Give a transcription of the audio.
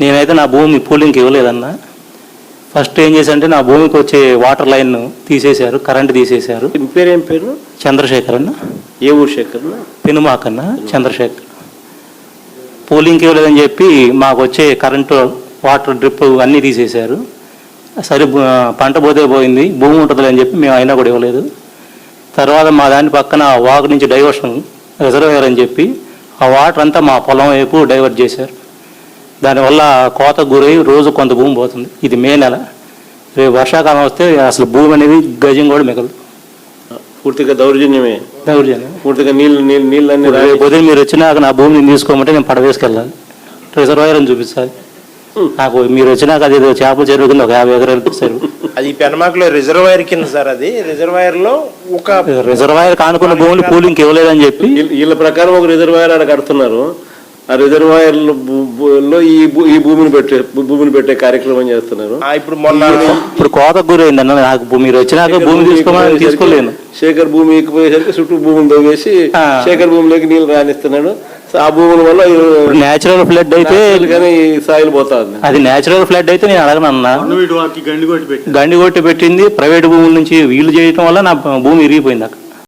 నేనైతే నా భూమి పూలింగ్కి ఇవ్వలేదన్నా. ఫస్ట్ ఏం చేశారంటే నా భూమికి వచ్చే వాటర్ లైన్ తీసేశారు, కరెంటు తీసేశారు. మీ పేరు ఏం పేరు? చంద్రశేఖర్ అన్న. ఏ ఊరు శేఖర్? పెనుమాకన్నా చంద్రశేఖర్. పూలింగ్కి ఇవ్వలేదని చెప్పి మాకు వచ్చే కరెంటు, వాటర్ డ్రిప్ అన్నీ తీసేశారు. సరే పంట పోతే పోయింది, భూమి ఉంటుంది అని చెప్పి మేము అయినా కూడా ఇవ్వలేదు. తర్వాత మా దాని పక్కన వాగు నుంచి డైవర్షన్ రిజర్వేయర్ అని చెప్పి ఆ వాటర్ అంతా మా పొలం వైపు డైవర్ట్ చేశారు. దానివల్ల కోతకు గురై రోజు కొంత భూమి పోతుంది. ఇది మే నెల. రేపు వర్షాకాలం వస్తే అసలు భూమి అనేది గజం కూడా మిగలదు. పూర్తిగా దౌర్జన్యమే. పూర్తిగా నీళ్ళన్నీ రేపు ఉదయం మీరు వచ్చినాక నా భూమిని తీసుకోమంటే నేను పడవేసుకెళ్ళాలి, రిజర్వాయర్ అని చూపించాలి. నాకు మీరు వచ్చినాక అది చేపల చెరువు కింద ఒక 50 ఎకరాలు ఇస్తారు. అది పెనమాకలో రిజర్వాయర్ కింద సార్. అది రిజర్వాయర్ లో ఒక రిజర్వాయర్ కానుకున్న భూములు కూలింగ్కి ఇవ్వలేదని చెప్పి వీళ్ళ ప్రకారం ఒక రిజర్వాయర్ ఆడ కడుతున్నారు. ఆ రిజర్వాయర్ లో ఈ భూమిని పెట్టే కార్యక్రమం చేస్తున్నారు. ఇప్పుడు కోతకు గురైందన్న. నాకు మీరు వచ్చినాక భూమి తీసుకోమని తీసుకోలేను. శేఖర్ భూమి ఎక్కిపోయేసరికి చుట్టూ భూమిని తవ్వేసి శేఖర్ భూమిలోకి నీళ్ళు రానిస్తున్నాడు. ఆ భూముల వల్ల నేచురల్ ఫ్లడ్ అయితే సాయిల్ పోతుంది. అది నేచురల్ ఫ్లడ్ అయితే నేను అడగనన్నా. గండి కొట్టి పెట్టింది ప్రైవేట్ భూముల నుంచి వీళ్ళు చేయటం వల్ల నా భూమి ఇరిగిపోయింది అక్కడ.